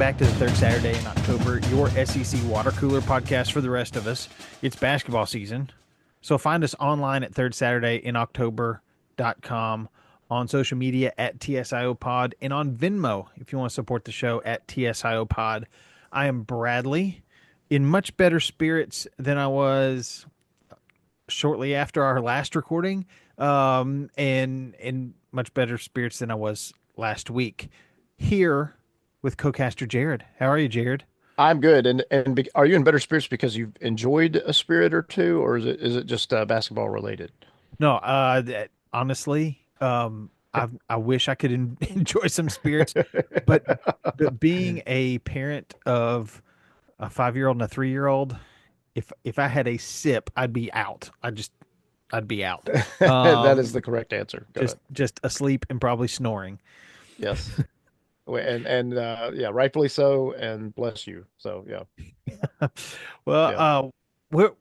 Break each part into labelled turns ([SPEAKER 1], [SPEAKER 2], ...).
[SPEAKER 1] back to the third Saturday in October, your SEC water cooler podcast for the rest of us. It's basketball season. So find us online at thirdsaturday.october.com, on social media at TSIO Pod, and on Venmo if you want to support the show at TSIO Pod. I am Bradley, in much better spirits than I was shortly after our last recording, and in much better spirits than I was last week. Here with co-caster Jared. How are you, Jared?
[SPEAKER 2] I'm good. Are you in better spirits because you've enjoyed a spirit or two, or is it just basketball related?
[SPEAKER 1] No, honestly, I wish I could enjoy some spirits, but being a parent of a 5-year-old and a 3-year-old, if I had a sip, I'd be out. I'd be out.
[SPEAKER 2] That is
[SPEAKER 1] Um,
[SPEAKER 2] the correct answer. Go
[SPEAKER 1] just
[SPEAKER 2] ahead.
[SPEAKER 1] just asleep and probably snoring.
[SPEAKER 2] Yes. And yeah, rightfully so, and bless you. So yeah,
[SPEAKER 1] Well,
[SPEAKER 2] yeah,
[SPEAKER 1] we're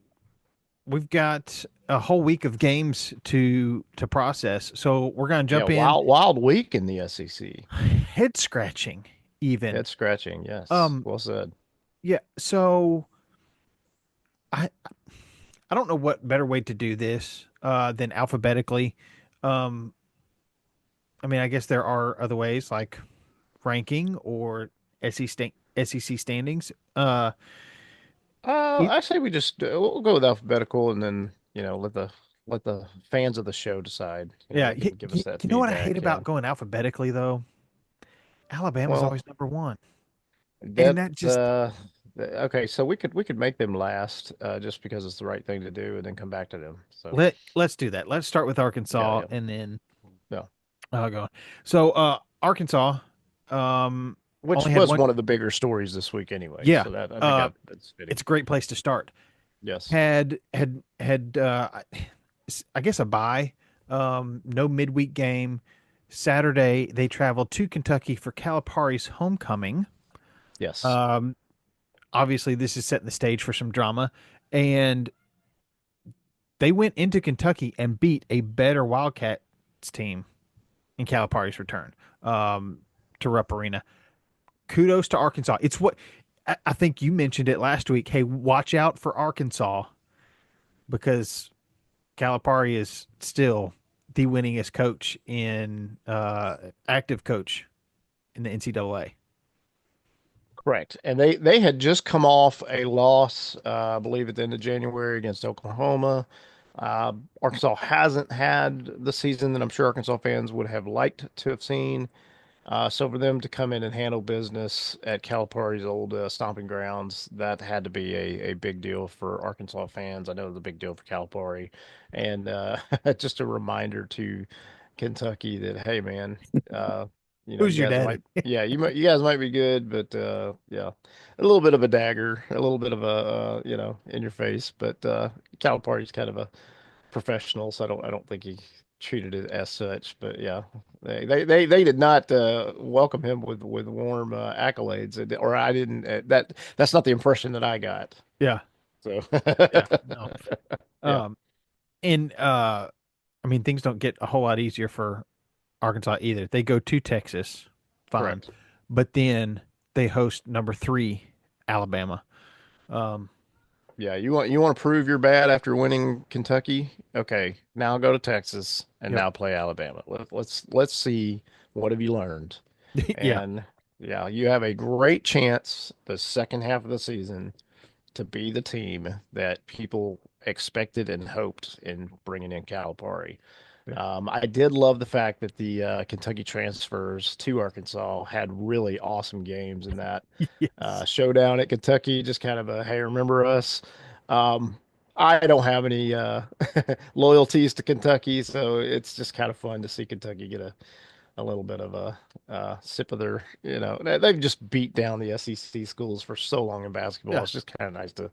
[SPEAKER 1] we've got a whole week of games to process, so we're gonna
[SPEAKER 2] yeah.
[SPEAKER 1] jump in.
[SPEAKER 2] Wild week in the SEC.
[SPEAKER 1] Head scratching, even.
[SPEAKER 2] Head scratching. Yes,
[SPEAKER 1] Um,
[SPEAKER 2] well said.
[SPEAKER 1] yeah. So I don't know what better way to do this than alphabetically. Um, I mean, I guess there are other ways like ranking or SEC standings. It,
[SPEAKER 2] I say we just we'll go with alphabetical, and then let the fans of the show decide.
[SPEAKER 1] yeah.
[SPEAKER 2] They can give us that
[SPEAKER 1] You know what I hate
[SPEAKER 2] feedback. Yeah.
[SPEAKER 1] about going alphabetically though? Alabama's
[SPEAKER 2] Well,
[SPEAKER 1] always number one, and
[SPEAKER 2] that
[SPEAKER 1] that just
[SPEAKER 2] okay, so we could make them last just because it's the right thing to do, and then come back to them. So
[SPEAKER 1] let's do that. Let's start with
[SPEAKER 2] yeah,
[SPEAKER 1] Arkansas
[SPEAKER 2] yeah,
[SPEAKER 1] and then
[SPEAKER 2] yeah.
[SPEAKER 1] go on. So Arkansas
[SPEAKER 2] Which
[SPEAKER 1] only had
[SPEAKER 2] was
[SPEAKER 1] one.
[SPEAKER 2] one of the bigger stories this week anyway.
[SPEAKER 1] Yeah,
[SPEAKER 2] So that I think
[SPEAKER 1] uh,
[SPEAKER 2] that's fitting.
[SPEAKER 1] it's a great place to start.
[SPEAKER 2] Yes.
[SPEAKER 1] Had I guess a bye. No midweek game. Saturday they traveled to Kentucky for Calipari's homecoming.
[SPEAKER 2] Yes.
[SPEAKER 1] Um, Obviously this is setting the stage for some drama, and they went into Kentucky and beat a better Wildcats team in Calipari's return to Rupp Arena. Kudos to Arkansas. It's what I think you mentioned it last week. Hey, watch out for Arkansas because Calipari is still the winningest coach in active coach in the NCAA.
[SPEAKER 2] Correct. And they had just come off a loss, I believe at the end of January against Oklahoma. Arkansas hasn't had the season that I'm sure Arkansas fans would have liked to have seen. So for them to come in and handle business at Calipari's old stomping grounds, that had to be a big deal for Arkansas fans. I know it was a big deal for Calipari, and just a reminder to Kentucky that hey, man, uh,
[SPEAKER 1] Who's
[SPEAKER 2] you
[SPEAKER 1] your
[SPEAKER 2] guys
[SPEAKER 1] daddy?
[SPEAKER 2] might, yeah, you guys might be good, but yeah, a little bit of a dagger, a little bit of a in your face, but Calipari's kind of a professional, so I don't think he treated it as such. But yeah, they did not welcome him with warm accolades, or I didn't. That's not the impression that I got.
[SPEAKER 1] Yeah,
[SPEAKER 2] So
[SPEAKER 1] yeah, no.
[SPEAKER 2] yeah,
[SPEAKER 1] Um, and I mean things don't get a whole lot easier for Arkansas either. They go to Texas, fine,
[SPEAKER 2] correct.
[SPEAKER 1] but then they host number three Alabama. Um,
[SPEAKER 2] Yeah, you want to prove you're bad after winning Kentucky? Okay, now go to Texas and
[SPEAKER 1] yep,
[SPEAKER 2] now play Alabama. Let's see what have you learned.
[SPEAKER 1] yeah,
[SPEAKER 2] And yeah, you have a great chance the second half of the season to be the team that people expected and hoped in bringing in Calipari.
[SPEAKER 1] yeah,
[SPEAKER 2] I did love the fact that the Kentucky transfers to Arkansas had really awesome games in that
[SPEAKER 1] yes,
[SPEAKER 2] showdown at Kentucky. Just kind of a hey, remember us? Um, I don't have any loyalties to Kentucky, so it's just kind of fun to see Kentucky get a little bit of a sip of their, they've just beat down the SEC schools for so long in basketball.
[SPEAKER 1] yeah,
[SPEAKER 2] It's just kind of nice to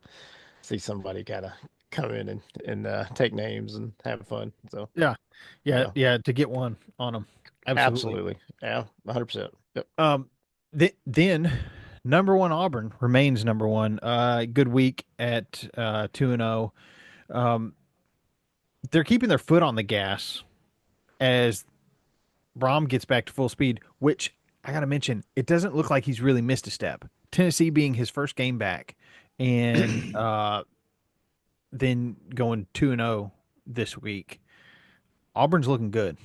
[SPEAKER 2] see somebody kind of come in and take names and have fun. So
[SPEAKER 1] yeah, yeah,
[SPEAKER 2] yeah,
[SPEAKER 1] yeah. To get one on them, absolutely.
[SPEAKER 2] absolutely. Yeah, 100%. Yep.
[SPEAKER 1] Then number one Auburn remains number one. Good week at 2-0. Um, they're keeping their foot on the gas as Brom gets back to full speed, which I got to mention, it doesn't look like he's really missed a step. Tennessee being his first game back, and then going 2-0 this week. Auburn's looking good.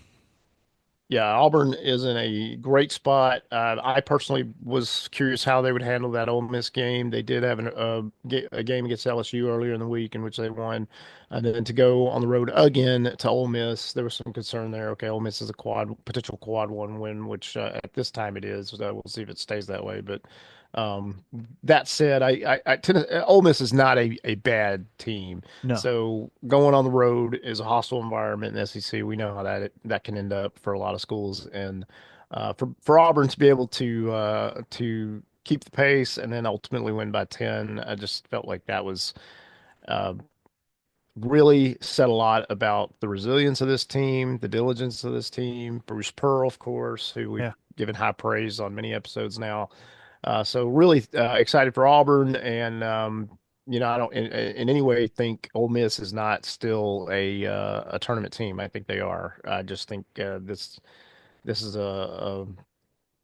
[SPEAKER 2] Yeah, Auburn is in a great spot. I personally was curious how they would handle that Ole Miss game. They did have a game against LSU earlier in the week in which they won, and then to go on the road again to Ole Miss, there was some concern there. Okay, Ole Miss is a potential quad one win, which at this time it is. We'll see if it stays that way. But um, that said, Ole Miss is not a bad team.
[SPEAKER 1] No.
[SPEAKER 2] So going on the road is a hostile environment in the SEC. We know how that can end up for a lot of schools, and for Auburn to be able to keep the pace and then ultimately win by 10, I just felt like that was uh, really said a lot about the resilience of this team, the diligence of this team. Bruce Pearl, of course, who we've
[SPEAKER 1] Yeah.
[SPEAKER 2] given high praise on many episodes now. So really excited for Auburn, and I don't in any way think Ole Miss is not still a tournament team. I think they are. I just think this is a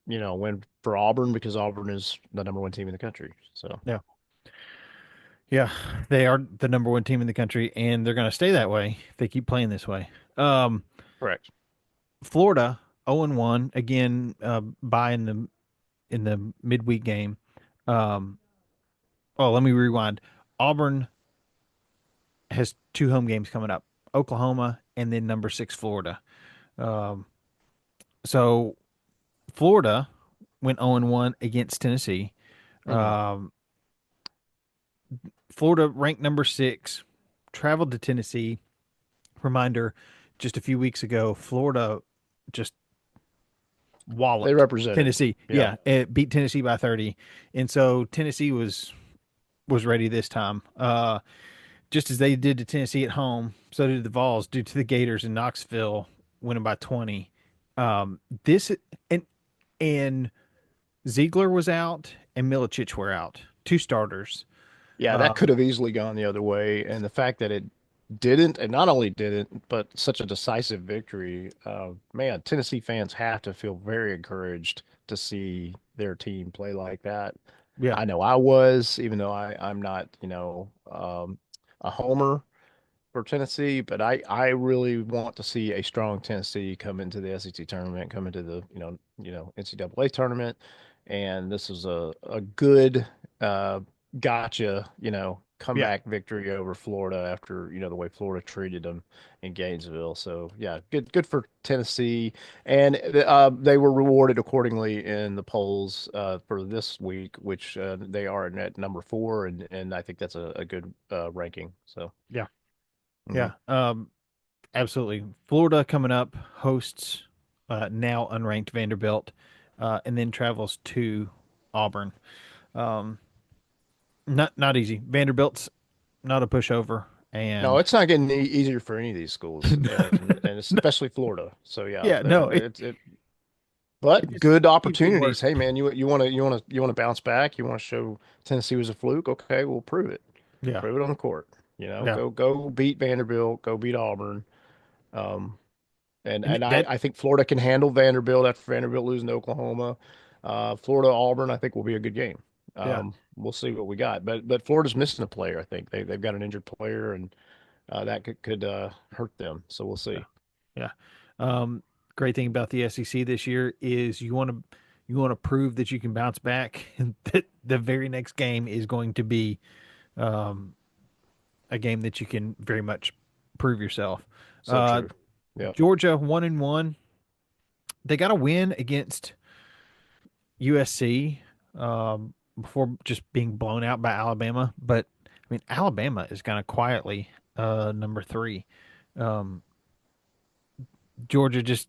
[SPEAKER 2] win for Auburn because Auburn is the number one team in the country. So
[SPEAKER 1] Yeah. Yeah. They are the number one team in the country, and they're going to stay that way if they keep playing this way. Um,
[SPEAKER 2] correct.
[SPEAKER 1] Florida 0-1 again by in the midweek game. Um, oh, let me rewind. Auburn has two home games coming up: Oklahoma and then number six Florida. Um, so Florida went 0-1 against Tennessee.
[SPEAKER 2] Mhm.
[SPEAKER 1] Um, Florida ranked number six, traveled to Tennessee. Reminder, just a few weeks ago, Florida just
[SPEAKER 2] They
[SPEAKER 1] walloped
[SPEAKER 2] represented.
[SPEAKER 1] Tennessee.
[SPEAKER 2] Yeah.
[SPEAKER 1] Yeah, it beat Tennessee by 30. And so Tennessee was ready this time. Just as they did to Tennessee at home, so did the Vols due to the Gators in Knoxville winning by 20. This and and Ziegler was out and Milicic were out, two starters.
[SPEAKER 2] Yeah, that
[SPEAKER 1] Um,
[SPEAKER 2] could have easily gone the other way. And the fact that it didn't, and not only didn't, but such a decisive victory, man, Tennessee fans have to feel very encouraged to see their team play like that.
[SPEAKER 1] yeah,
[SPEAKER 2] I know I was, even though I'm not, a homer for Tennessee, but I really want to see a strong Tennessee come into the SEC tournament, come into the NCAA tournament, and this is a good uh, gotcha
[SPEAKER 1] yeah,
[SPEAKER 2] comeback victory over Florida after the way Florida treated them in Gainesville. So yeah, good for Tennessee, and they were rewarded accordingly in the polls for this week, which they are at number 4, and I think that's a good ranking. So.
[SPEAKER 1] yeah,
[SPEAKER 2] Mhm.
[SPEAKER 1] yeah. Absolutely. Florida coming up hosts now unranked Vanderbilt, and then travels to Auburn. Um, not easy. Vanderbilt's not a pushover,
[SPEAKER 2] No,
[SPEAKER 1] and
[SPEAKER 2] it's not getting easier for any of these schools, and
[SPEAKER 1] no,
[SPEAKER 2] especially Florida. So yeah,
[SPEAKER 1] yeah, no, it
[SPEAKER 2] but
[SPEAKER 1] just
[SPEAKER 2] good
[SPEAKER 1] keeps getting worse.
[SPEAKER 2] opportunities. Hey man, you want to bounce back. You want to show Tennessee was a fluke. Okay, we'll prove it.
[SPEAKER 1] Yeah,
[SPEAKER 2] Prove it on the court.
[SPEAKER 1] yeah.
[SPEAKER 2] Go beat Vanderbilt. Go beat Auburn. Um, and
[SPEAKER 1] And
[SPEAKER 2] and I
[SPEAKER 1] that,
[SPEAKER 2] I think Florida can handle Vanderbilt after Vanderbilt losing to Oklahoma. Florida Auburn I think will be a good game.
[SPEAKER 1] yeah,
[SPEAKER 2] We'll see what we got. But Florida's missing a player. I think they've got an injured player and. That could hurt them. So we'll
[SPEAKER 1] yeah,
[SPEAKER 2] see.
[SPEAKER 1] yeah. Um, Great thing about the SEC this year is you want to prove that you can bounce back, and that the very next game is going to be um, a game that you can very much prove yourself.
[SPEAKER 2] So
[SPEAKER 1] Uh,
[SPEAKER 2] true. Yep.
[SPEAKER 1] Georgia 1-1. They got a win against USC before just being blown out by Alabama. But I mean, Alabama is kind of quietly number three. Um, Georgia just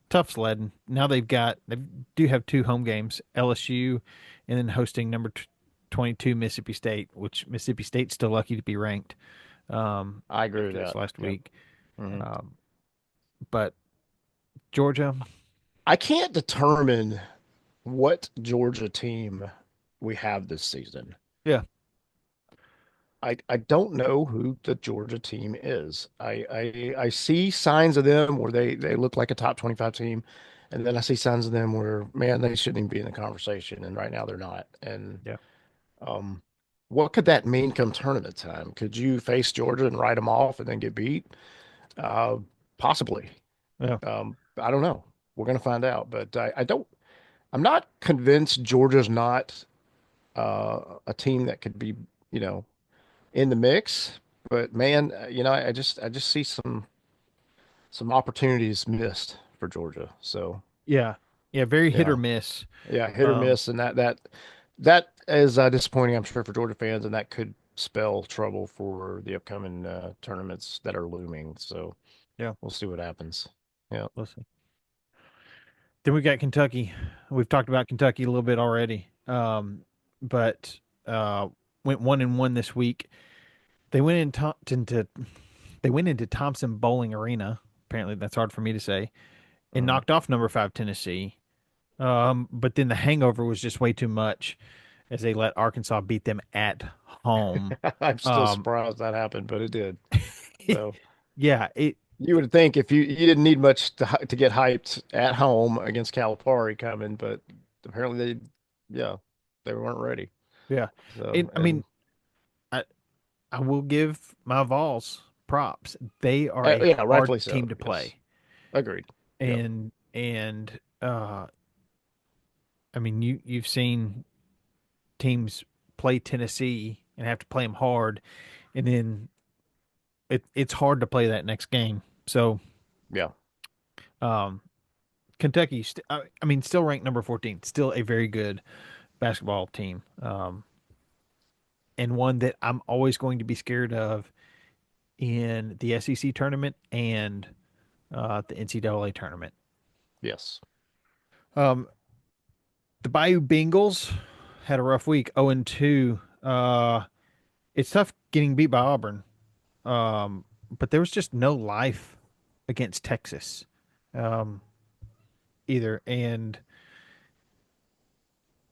[SPEAKER 1] tough sledding. Now they do have two home games, LSU, and then hosting number 22 Mississippi State, which Mississippi State's still lucky to be ranked
[SPEAKER 2] I agree with
[SPEAKER 1] after this
[SPEAKER 2] that.
[SPEAKER 1] last
[SPEAKER 2] Yep.
[SPEAKER 1] week.
[SPEAKER 2] hmm
[SPEAKER 1] Um, but Georgia,
[SPEAKER 2] I can't determine what Georgia team we have this season.
[SPEAKER 1] yeah,
[SPEAKER 2] I don't know who the Georgia team is. I see signs of them where they look like a top 25 team. And then I see signs of them where, man, they shouldn't even be in the conversation, and right now they're not. And
[SPEAKER 1] Yeah.
[SPEAKER 2] um, what could that mean come tournament time? Could you face Georgia and write them off and then get beat? Uh, Possibly.
[SPEAKER 1] Yeah.
[SPEAKER 2] I don't know. We're gonna find out, but I don't. I'm not convinced Georgia's not a team that could be, you know, in the mix. But man, I just see some opportunities missed for Georgia. So
[SPEAKER 1] Yeah. Yeah. Very hit or
[SPEAKER 2] yeah,
[SPEAKER 1] miss.
[SPEAKER 2] yeah, hit or
[SPEAKER 1] Um,
[SPEAKER 2] miss, and that is disappointing, I'm sure, for Georgia fans, and that could spell trouble for the upcoming tournaments that are looming. So
[SPEAKER 1] yeah.
[SPEAKER 2] we'll see what happens. Yeah.
[SPEAKER 1] We'll see. Then we got Kentucky. We've talked about Kentucky a little bit already. But uh, went 1-1 this week. They went into they went into Thompson Bowling Arena. Apparently, that's hard for me to say, and
[SPEAKER 2] Mhm.
[SPEAKER 1] knocked off number 5 Tennessee. But then the hangover was just way too much as they let Arkansas beat them at home.
[SPEAKER 2] I'm still
[SPEAKER 1] Um,
[SPEAKER 2] surprised that happened, but it did. So
[SPEAKER 1] yeah, it
[SPEAKER 2] you would think if you didn't need much to get hyped at home against Calipari coming, but apparently yeah, they weren't ready.
[SPEAKER 1] yeah.
[SPEAKER 2] So
[SPEAKER 1] I mean, I I will give my Vols props. They are a
[SPEAKER 2] yeah,
[SPEAKER 1] hard
[SPEAKER 2] rightfully so.
[SPEAKER 1] team to
[SPEAKER 2] Yes,
[SPEAKER 1] play,
[SPEAKER 2] agreed. Yep.
[SPEAKER 1] and I mean you've seen teams play Tennessee and have to play them hard, and then it's hard to play that next game. So
[SPEAKER 2] Yeah.
[SPEAKER 1] um, Kentucky, I mean, still ranked number 14, still a very good basketball team, and one that I'm always going to be scared of in the SEC tournament and the NCAA tournament.
[SPEAKER 2] Yes.
[SPEAKER 1] Um, the Bayou Bengals had a rough week, 0-2. It's tough getting beat by Auburn, but there was just no life against Texas um, either. And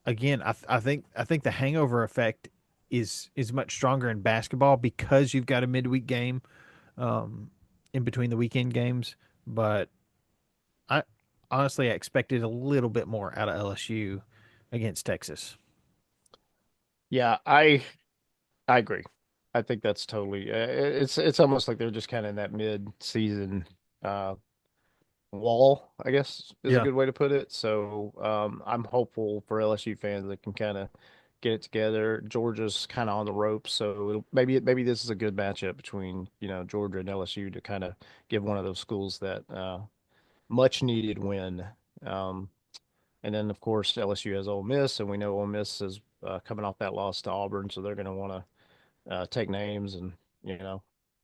[SPEAKER 1] again, I think the hangover effect is much stronger in basketball because you've got a midweek game in between the weekend games. But I honestly I expected a little bit more out of LSU against Texas.
[SPEAKER 2] Yeah, I agree. I think that's totally it's almost like they're just kind of in that mid-season uh wall, I guess is a
[SPEAKER 1] Yeah,
[SPEAKER 2] good way to put it. So I'm hopeful for LSU fans that can kind of get it together. Georgia's kind of on the ropes, so maybe this is a good matchup between Georgia and LSU to kind of give one of those schools that much needed win. Um, and then of course LSU has Ole Miss, and we know Ole Miss is coming off that loss to Auburn, so they're going to want to take names and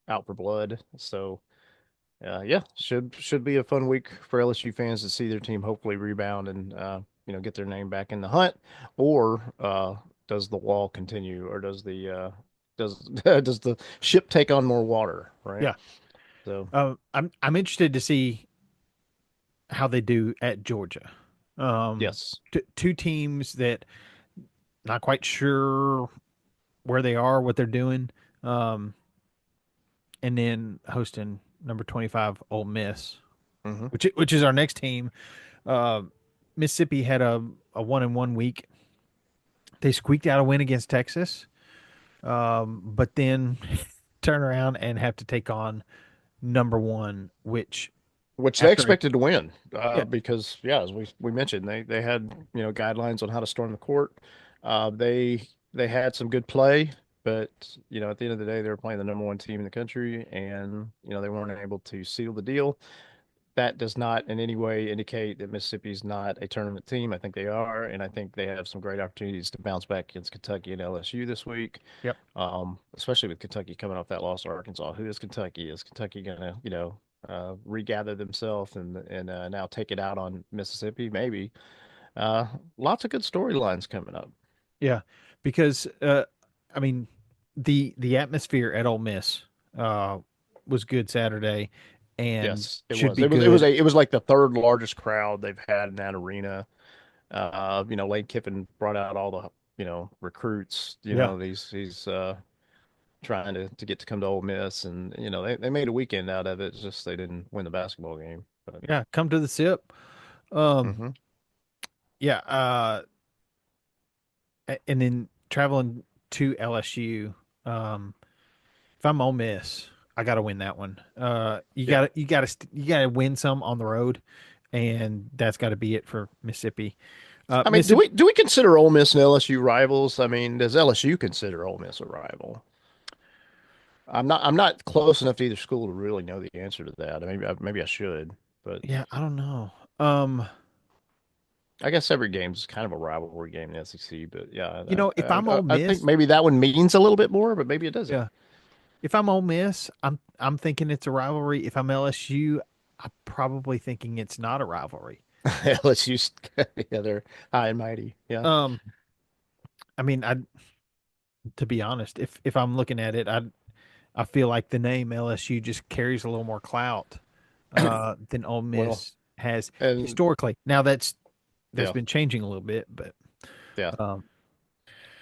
[SPEAKER 2] out for blood. So. Yeah, should be a fun week for LSU fans to see their team hopefully rebound and get their name back in the hunt, or does the wall continue, or does does the ship take on more water, right?
[SPEAKER 1] yeah.
[SPEAKER 2] So
[SPEAKER 1] I'm interested to see how they do at Georgia.
[SPEAKER 2] yes.
[SPEAKER 1] Two teams that not quite sure where they are, what they're doing, um, and then hosting number 25 Ole Miss,
[SPEAKER 2] Hmm.
[SPEAKER 1] which is our next team. Uh, Mississippi had a 1-1 week. They squeaked out a win against Texas, but then turn around and have to take on number one, which
[SPEAKER 2] Which they
[SPEAKER 1] after a
[SPEAKER 2] expected to win,
[SPEAKER 1] yeah
[SPEAKER 2] because yeah, as we mentioned, they had guidelines on how to storm the court. They had some good play, but at the end of the day, they were playing the number one team in the country, and they weren't able to seal the deal. That does not in any way indicate that Mississippi's not a tournament team. I think they are, and I think they have some great opportunities to bounce back against Kentucky and LSU this week.
[SPEAKER 1] yep
[SPEAKER 2] Especially with Kentucky coming off that loss to Arkansas. Who is Kentucky? Is Kentucky gonna, regather themselves and now take it out on Mississippi? Maybe. Uh, Lots of good storylines coming up.
[SPEAKER 1] yeah because I mean the atmosphere at Ole Miss uh, was good Saturday and
[SPEAKER 2] Yes, it
[SPEAKER 1] should
[SPEAKER 2] was.
[SPEAKER 1] be
[SPEAKER 2] It was
[SPEAKER 1] good.
[SPEAKER 2] it was like the third largest crowd they've had in that arena. Lane Kiffin brought out all the, recruits,
[SPEAKER 1] Yeah,
[SPEAKER 2] these trying to get to come to Ole Miss, and they made a weekend out of it. It's just they didn't win the basketball game. But
[SPEAKER 1] yeah. Come to the SIP. Um,
[SPEAKER 2] Hmm.
[SPEAKER 1] yeah. And then traveling to LSU. Um, if I'm Ole Miss, I got to win that one.
[SPEAKER 2] Yeah.
[SPEAKER 1] You gotta win some on the road, and that's got to be it for Mississippi.
[SPEAKER 2] I mean, do
[SPEAKER 1] Mississippi.
[SPEAKER 2] we consider Ole Miss and LSU rivals? I mean, does LSU consider Ole Miss a rival? I'm not close enough to either school to really know the answer to that. Maybe I should, but
[SPEAKER 1] Yeah, I don't know. Um,
[SPEAKER 2] I guess every game's kind of a rivalry game in the SEC. But yeah,
[SPEAKER 1] if I'm Ole
[SPEAKER 2] I think
[SPEAKER 1] Miss,
[SPEAKER 2] maybe that one means a little bit more, but maybe it doesn't.
[SPEAKER 1] yeah. If I'm Ole Miss, I'm thinking it's a rivalry. If I'm LSU, I'm probably thinking it's not a rivalry.
[SPEAKER 2] LSU, yeah, they're high and mighty. Yeah.
[SPEAKER 1] Um, I mean, I to be honest, if I'm looking at it, I feel like the name LSU just carries a little more clout than Ole
[SPEAKER 2] Well,
[SPEAKER 1] Miss has
[SPEAKER 2] and
[SPEAKER 1] historically. Now that's
[SPEAKER 2] yeah,
[SPEAKER 1] been changing a little bit, but
[SPEAKER 2] yeah.
[SPEAKER 1] um,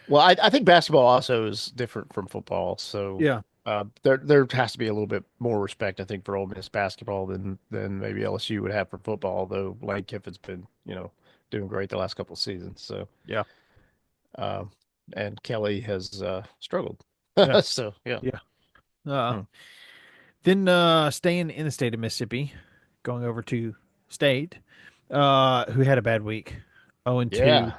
[SPEAKER 2] Well, I think basketball also is different from football, so
[SPEAKER 1] yeah,
[SPEAKER 2] there has to be a little bit more respect, I think, for Ole Miss basketball than maybe LSU would have for football. Although Lane Kiffin's been doing great the last couple of seasons, so
[SPEAKER 1] yeah,
[SPEAKER 2] uh, and Kelly has struggled,
[SPEAKER 1] yeah,
[SPEAKER 2] so yeah.
[SPEAKER 1] yeah. Uh,
[SPEAKER 2] Hmm.
[SPEAKER 1] then staying in the state of Mississippi, going over to state, who had a bad week, 0-2.
[SPEAKER 2] Yeah,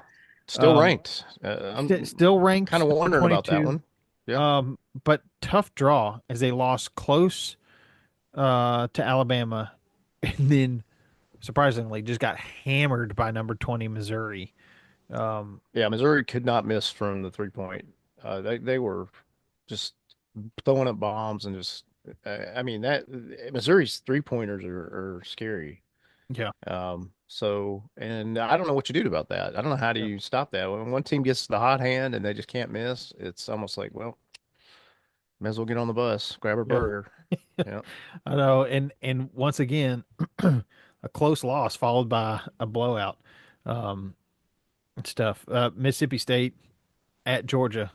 [SPEAKER 2] still
[SPEAKER 1] Um,
[SPEAKER 2] ranked. I'm
[SPEAKER 1] Still
[SPEAKER 2] kind
[SPEAKER 1] ranked
[SPEAKER 2] of
[SPEAKER 1] for
[SPEAKER 2] wondering about that
[SPEAKER 1] 22.
[SPEAKER 2] one. Yeah,
[SPEAKER 1] But tough draw as they lost close to Alabama, and then surprisingly just got hammered by number 20 Missouri. Um,
[SPEAKER 2] yeah. Missouri could not miss from the 3 point. They were just throwing up bombs and just. I mean that Missouri's 3 pointers are scary.
[SPEAKER 1] yeah,
[SPEAKER 2] So and I don't know what you do about that. I don't know how do
[SPEAKER 1] yeah,
[SPEAKER 2] you stop that. When one team gets the hot hand and they just can't miss, it's almost like, well, may as well get on the bus, grab a
[SPEAKER 1] yeah.
[SPEAKER 2] burger. Yeah.
[SPEAKER 1] I know, and once again, a close loss followed by a blowout. Um, and stuff. Mississippi State at Georgia.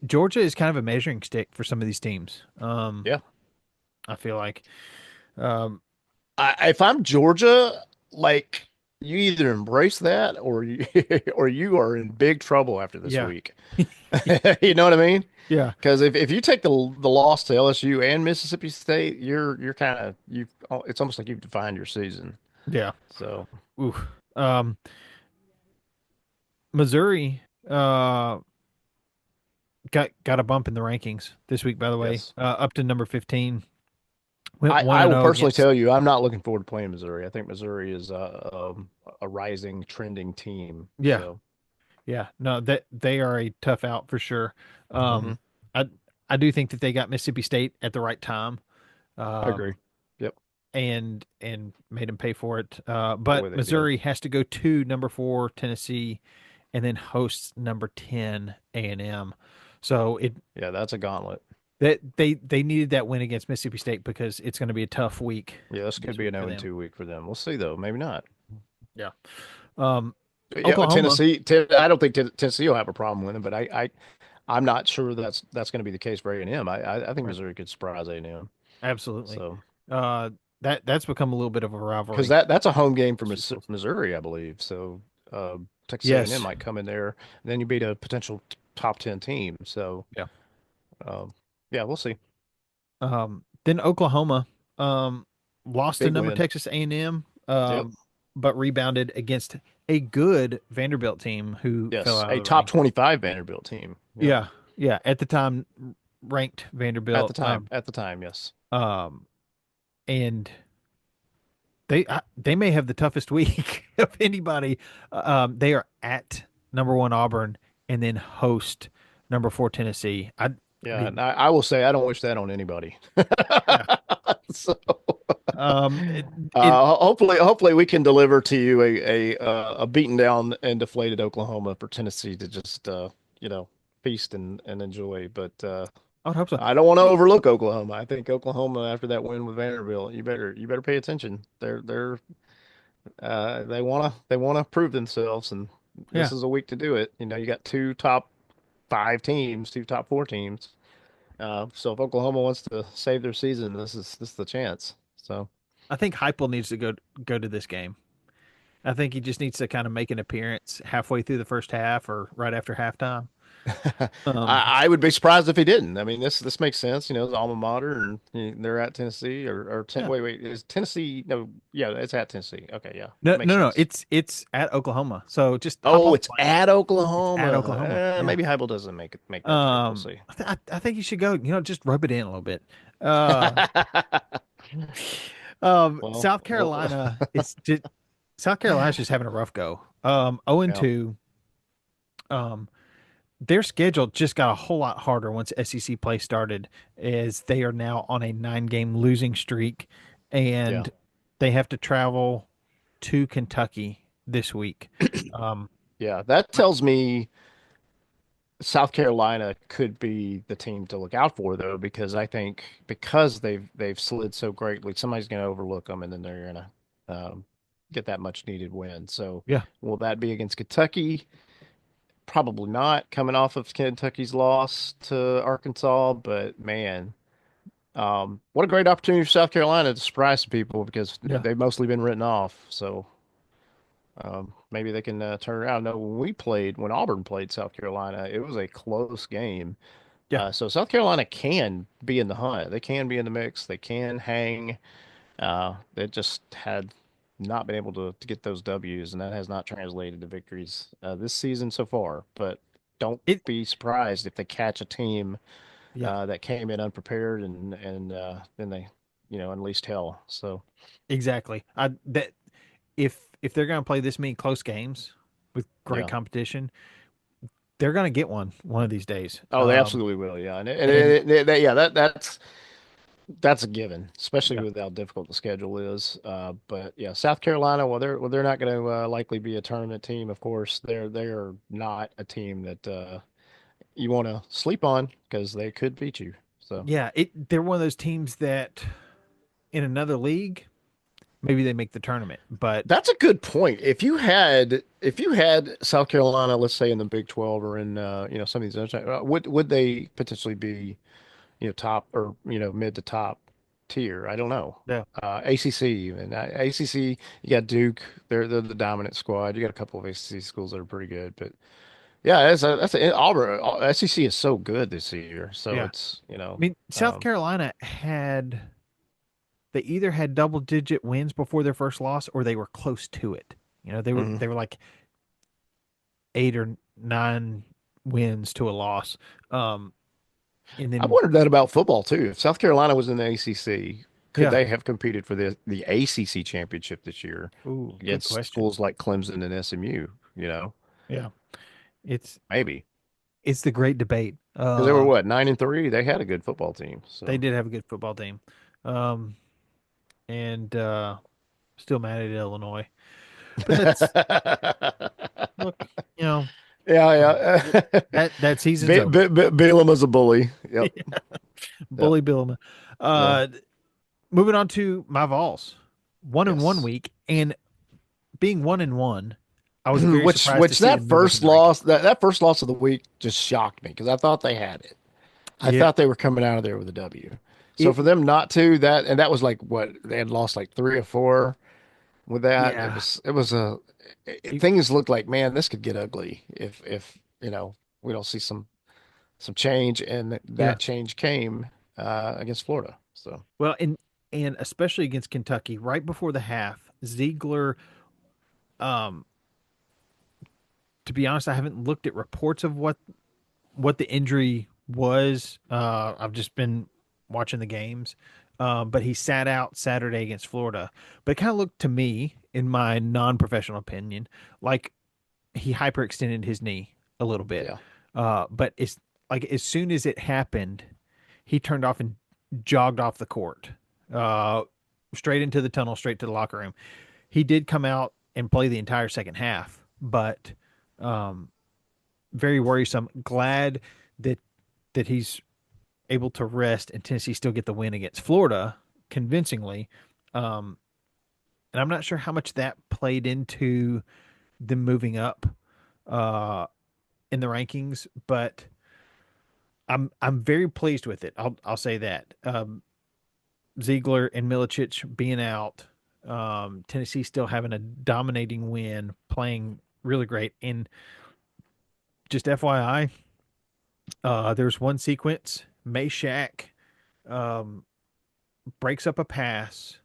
[SPEAKER 1] Georgia is kind of a measuring stick for some of these teams.
[SPEAKER 2] Yeah.
[SPEAKER 1] I feel like. Um,
[SPEAKER 2] If I'm Georgia, like you either embrace that or you or you are in big trouble after this
[SPEAKER 1] yeah,
[SPEAKER 2] week. You know what I mean?
[SPEAKER 1] yeah,
[SPEAKER 2] Because if you take the loss to LSU and Mississippi State, you're kind of you. It's almost like you've defined your season.
[SPEAKER 1] yeah.
[SPEAKER 2] So
[SPEAKER 1] Ooh. Um, Missouri got a bump in the rankings this week, by the way,
[SPEAKER 2] yes.
[SPEAKER 1] up to number 15. Went one
[SPEAKER 2] I
[SPEAKER 1] and
[SPEAKER 2] will
[SPEAKER 1] zero
[SPEAKER 2] personally
[SPEAKER 1] against.
[SPEAKER 2] tell you, I'm not looking forward to playing Missouri. I think Missouri is a rising, trending team.
[SPEAKER 1] Yeah,
[SPEAKER 2] So,
[SPEAKER 1] yeah. No, that they are a tough out for sure.
[SPEAKER 2] hmm.
[SPEAKER 1] I I do think that they got Mississippi State at the right time,
[SPEAKER 2] I agree.
[SPEAKER 1] um,
[SPEAKER 2] Yep.
[SPEAKER 1] and made them pay for it.
[SPEAKER 2] Boy,
[SPEAKER 1] But
[SPEAKER 2] they did.
[SPEAKER 1] Missouri has to go to number 4 Tennessee, and then hosts number 10 A&M. So it
[SPEAKER 2] Yeah, that's a gauntlet.
[SPEAKER 1] that they needed that win against Mississippi State because it's going to be a tough week
[SPEAKER 2] Yeah, this could
[SPEAKER 1] this
[SPEAKER 2] be
[SPEAKER 1] week
[SPEAKER 2] an
[SPEAKER 1] for
[SPEAKER 2] 0
[SPEAKER 1] them.
[SPEAKER 2] 2 week for them. We'll see, though. Maybe not.
[SPEAKER 1] Yeah. Um,
[SPEAKER 2] Yeah,
[SPEAKER 1] Oklahoma.
[SPEAKER 2] I don't think Tennessee will have a problem winning, but I'm not sure that's going to be the case for A&M. I think
[SPEAKER 1] Right.
[SPEAKER 2] Missouri could surprise A&M.
[SPEAKER 1] Absolutely.
[SPEAKER 2] So,
[SPEAKER 1] Uh, that's become a little bit of a
[SPEAKER 2] because
[SPEAKER 1] rivalry.
[SPEAKER 2] that's a home game for
[SPEAKER 1] This week.
[SPEAKER 2] Missouri, I believe. So, Texas A&M
[SPEAKER 1] Yes.
[SPEAKER 2] might come in there, and then you beat a potential top 10 team. So,
[SPEAKER 1] Yeah.
[SPEAKER 2] um, yeah, we'll see.
[SPEAKER 1] Then Oklahoma um, lost to
[SPEAKER 2] Big
[SPEAKER 1] number
[SPEAKER 2] win.
[SPEAKER 1] Texas A&M,
[SPEAKER 2] Yep.
[SPEAKER 1] but rebounded against a good Vanderbilt team who fell
[SPEAKER 2] Yes,
[SPEAKER 1] out of
[SPEAKER 2] a
[SPEAKER 1] the
[SPEAKER 2] top
[SPEAKER 1] rankings.
[SPEAKER 2] 25 Vanderbilt team. Yep.
[SPEAKER 1] Yeah. Yeah. At the time, ranked
[SPEAKER 2] At the
[SPEAKER 1] Vanderbilt.
[SPEAKER 2] time. At the time, yes.
[SPEAKER 1] Um, and they may have the toughest week of anybody. They are at number 1 Auburn and then host number 4 Tennessee. I
[SPEAKER 2] Yeah, and
[SPEAKER 1] mean,
[SPEAKER 2] I will say I don't wish that on anybody.
[SPEAKER 1] yeah.
[SPEAKER 2] So,
[SPEAKER 1] Um, it, it
[SPEAKER 2] hopefully we can deliver to you a beaten down and deflated Oklahoma for Tennessee to just feast and enjoy. But
[SPEAKER 1] I would hope so.
[SPEAKER 2] I don't want to overlook Oklahoma. I think Oklahoma after that win with Vanderbilt, you better pay attention. They wanna prove themselves, and this
[SPEAKER 1] Yeah,
[SPEAKER 2] is a week to do it. You got two top five teams, two top four teams. So if Oklahoma wants to save their season, this is the chance. So
[SPEAKER 1] I think Heupel needs to go to this game. I think he just needs to kind of make an appearance halfway through the first half or right after halftime. Um,
[SPEAKER 2] I would be surprised if he didn't. I mean, this makes sense. You know, it's alma mater, and they're at Tennessee
[SPEAKER 1] yeah.
[SPEAKER 2] wait, is Tennessee? No, yeah, it's at Tennessee. Okay, yeah,
[SPEAKER 1] No,
[SPEAKER 2] that makes
[SPEAKER 1] no, no.
[SPEAKER 2] sense.
[SPEAKER 1] It's at Oklahoma. So just hop
[SPEAKER 2] Oh,
[SPEAKER 1] on the
[SPEAKER 2] it's
[SPEAKER 1] plane.
[SPEAKER 2] at
[SPEAKER 1] It's
[SPEAKER 2] Oklahoma.
[SPEAKER 1] at Oklahoma. Yeah.
[SPEAKER 2] Maybe Heibel doesn't make that trip. We'll see.
[SPEAKER 1] I think you should go. Just rub it in a little bit.
[SPEAKER 2] Well,
[SPEAKER 1] South Carolina is just South Carolina's just having a rough go. 0 and
[SPEAKER 2] yeah,
[SPEAKER 1] 2. Um, their schedule just got a whole lot harder once SEC play started, as they are now on a 9-game losing streak,
[SPEAKER 2] yeah,
[SPEAKER 1] and they have to travel to Kentucky this week. Um,
[SPEAKER 2] yeah. That tells me South Carolina could be the team to look out for, though, because I think because they've slid so greatly, somebody's going to overlook them, and then they're going to get that much needed win. So,
[SPEAKER 1] yeah,
[SPEAKER 2] will that be against Kentucky? Probably not, coming off of Kentucky's loss to Arkansas. But man, what a great opportunity for South Carolina to surprise some people because
[SPEAKER 1] yeah,
[SPEAKER 2] they've mostly been written off. So maybe they can turn around. No, when Auburn played South Carolina, it was a close game.
[SPEAKER 1] yeah.
[SPEAKER 2] So South Carolina can be in the hunt. They can be in the mix. They can hang. They just had not been able to get those W's, and that has not translated to victories this season so far. But don't
[SPEAKER 1] It,
[SPEAKER 2] be surprised if they catch a team
[SPEAKER 1] yeah,
[SPEAKER 2] that came in unprepared and then they, unleashed hell. So
[SPEAKER 1] exactly. I that if they're going to play this many close games with great
[SPEAKER 2] yeah.
[SPEAKER 1] competition, they're going to get one of these days.
[SPEAKER 2] Oh, they absolutely will. Yeah,
[SPEAKER 1] And
[SPEAKER 2] yeah, that's a given, especially
[SPEAKER 1] yeah,
[SPEAKER 2] with how difficult the schedule is. But yeah, South Carolina, they're not going to likely be a tournament team. Of course, they are not a team that you want to sleep on because they could beat you. So
[SPEAKER 1] yeah, they're one of those teams that in another league maybe they make the tournament, but
[SPEAKER 2] that's a good point. If you had South Carolina, let's say in the Big 12 or in some of these other, would they potentially be top or mid to top tier? I don't know.
[SPEAKER 1] yeah,
[SPEAKER 2] ACC and ACC, you got Duke. They're the dominant squad. You got a couple of ACC schools that are pretty good, but yeah, Auburn. SEC is so good this year, so
[SPEAKER 1] yeah.
[SPEAKER 2] it's
[SPEAKER 1] I mean, South Carolina they either had double digit wins before their first loss or they were close to it. They were
[SPEAKER 2] mhm.
[SPEAKER 1] they were like 8 or 9 wins to a loss. Um, and
[SPEAKER 2] I've
[SPEAKER 1] then
[SPEAKER 2] wondered that about football too. If South Carolina was in the ACC, could
[SPEAKER 1] yeah,
[SPEAKER 2] they have competed for the ACC championship this year
[SPEAKER 1] ooh, good
[SPEAKER 2] against
[SPEAKER 1] question.
[SPEAKER 2] schools like Clemson and SMU?
[SPEAKER 1] Yeah, it's
[SPEAKER 2] Maybe
[SPEAKER 1] it's the great debate.
[SPEAKER 2] because they were what 9-3. They had a good football team.
[SPEAKER 1] They
[SPEAKER 2] So
[SPEAKER 1] did have a good football team, um, and still mad at Illinois, but that's look, you know, um,
[SPEAKER 2] yeah, yeah.
[SPEAKER 1] that season's over.
[SPEAKER 2] Balaam is a bully. Yep. Yep.
[SPEAKER 1] Bully Billima.
[SPEAKER 2] Yeah.
[SPEAKER 1] Uh, moving on to my Vols, 1-1
[SPEAKER 2] Yes.
[SPEAKER 1] week, and being 1-1, I was very
[SPEAKER 2] Which
[SPEAKER 1] surprised to
[SPEAKER 2] which
[SPEAKER 1] see them
[SPEAKER 2] that
[SPEAKER 1] move up in
[SPEAKER 2] first
[SPEAKER 1] the rankings.
[SPEAKER 2] loss that first loss of the week just shocked me because I thought they had it. I
[SPEAKER 1] Yeah,
[SPEAKER 2] thought they were coming out of there with a W. So
[SPEAKER 1] it,
[SPEAKER 2] for them not to that was like what they had lost like three or four with that. It
[SPEAKER 1] yeah,
[SPEAKER 2] was it was a
[SPEAKER 1] it,
[SPEAKER 2] things looked like man this could get ugly if we don't see some change and
[SPEAKER 1] yeah.
[SPEAKER 2] that change came against Florida. So
[SPEAKER 1] Well, and especially against Kentucky, right before the half, Ziegler. Um, to be honest, I haven't looked at reports of what the injury was. I've just been watching the games. But he sat out Saturday against Florida. But it kind of looked to me, in my non-professional opinion, like he hyperextended his knee a little bit.
[SPEAKER 2] yeah.
[SPEAKER 1] But it's like as soon as it happened, he turned off and jogged off the court, uh, straight into the tunnel, straight to the locker room. He did come out and play the entire second half, but um, very worrisome. Glad that he's able to rest and Tennessee still get the win against Florida convincingly. Um, and I'm not sure how much that played into them moving up uh, in the rankings, but I'm very pleased with it. I'll say that. Ziegler and Milicic being out, Tennessee still having a dominating win, playing really great. And just FYI, there's one sequence, Meshack um, breaks up a pass,